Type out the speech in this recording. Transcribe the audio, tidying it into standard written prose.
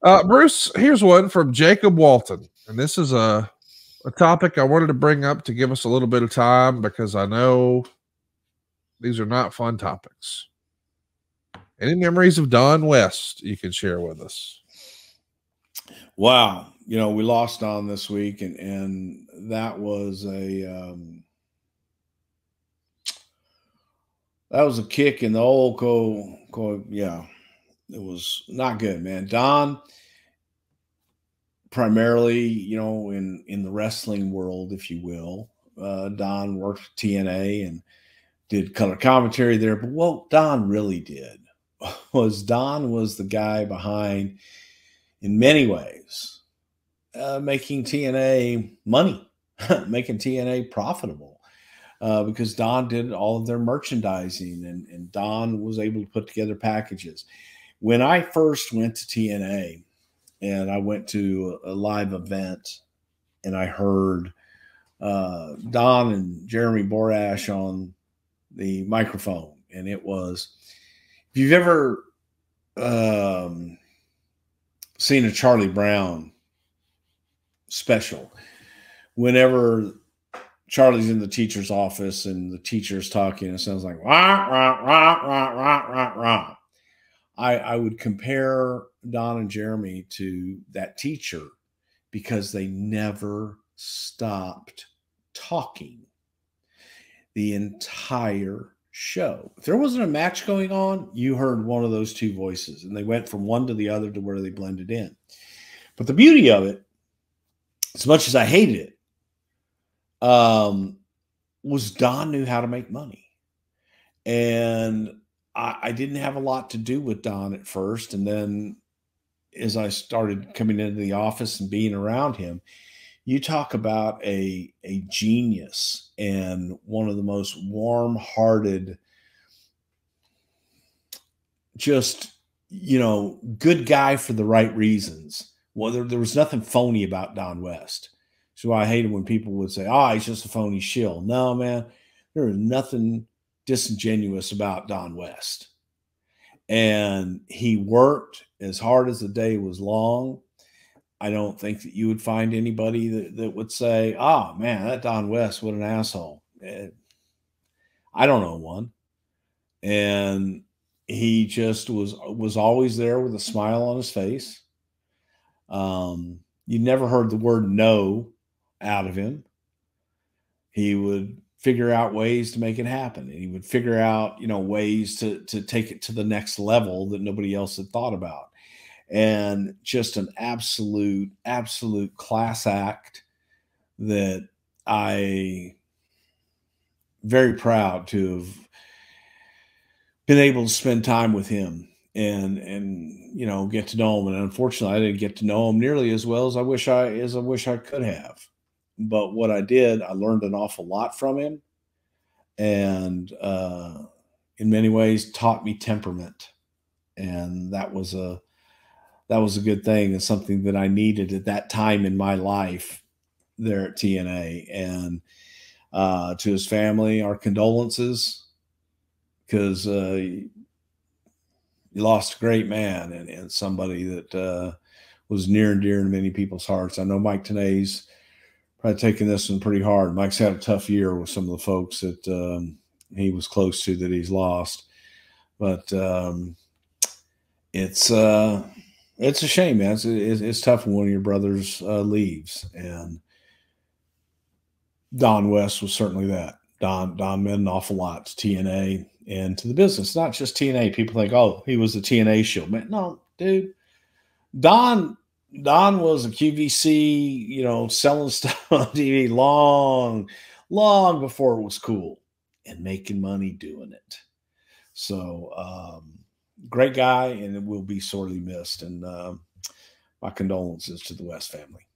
Bruce, here's one from Jacob Walton. And this is a topic I wanted to bring up to give us a little bit of time because I know these are not fun topics. Any memories of Don West you can share with us? Wow. You know, we lost Don this week, and that was a kick in the old yeah. It was not good, man. Don, primarily, you know, in the wrestling world, if you will, Don worked for TNA and did color commentary there. But what Don really did was Don was the guy behind, in many ways, making TNA money, making TNA profitable. Because Don did all of their merchandising, and Don was able to put together packages. When I first went to TNA and I went to a live event and I heard Don and Jeremy Borash on the microphone, and it was, if you've ever seen a Charlie Brown special, whenever Charlie's in the teacher's office and the teacher's talking, it sounds like rah, rah, rah, rah, rah, rah, rah. I would compare Don and Jeremy to that teacher because they never stopped talking the entire show. If there wasn't a match going on, you heard one of those two voices, and they went from one to the other to where they blended in. But the beauty of it, as much as I hated it, was Don knew how to make money. And I didn't have a lot to do with Don at first. And then as I started coming into the office and being around him, you talk about a genius and one of the most warm-hearted, just, you know, good guy for the right reasons. Well, there was nothing phony about Don West. So I hated when people would say, oh, he's just a phony shill. No, man, there is nothing disingenuous about Don West. And he worked as hard as the day was long. I don't think that you would find anybody that would say, oh, man, that Don West, what an asshole. I don't know one. And he just was always there with a smile on his face. You never heard the word no out of him. He would figure out ways to make it happen. And he would figure out, you know, ways to take it to the next level that nobody else had thought about. And just an absolute class act that I very proud to have been able to spend time with him and you know, get to know him. And unfortunately, I didn't get to know him nearly as well as I wish I could have. But what I did, I learned an awful lot from him, and in many ways taught me temperament. And that was a good thing, and something that I needed at that time in my life there at TNA. And to his family, our condolences, because you lost a great man and somebody that was near and dear to many people's hearts. I know Mike Tenay's probably taking this one pretty hard. Mike's had a tough year with some of the folks that he was close to that he's lost. But it's a shame, man. It's tough when one of your brothers leaves. And Don West was certainly that. Don meant an awful lot to TNA and to the business. Not just TNA. People think, oh, he was the TNA shield. Man, no, dude. Don was a QVC, you know, selling stuff on TV long before it was cool, and making money doing it. So great guy, and it will be sorely missed. And my condolences to the West family.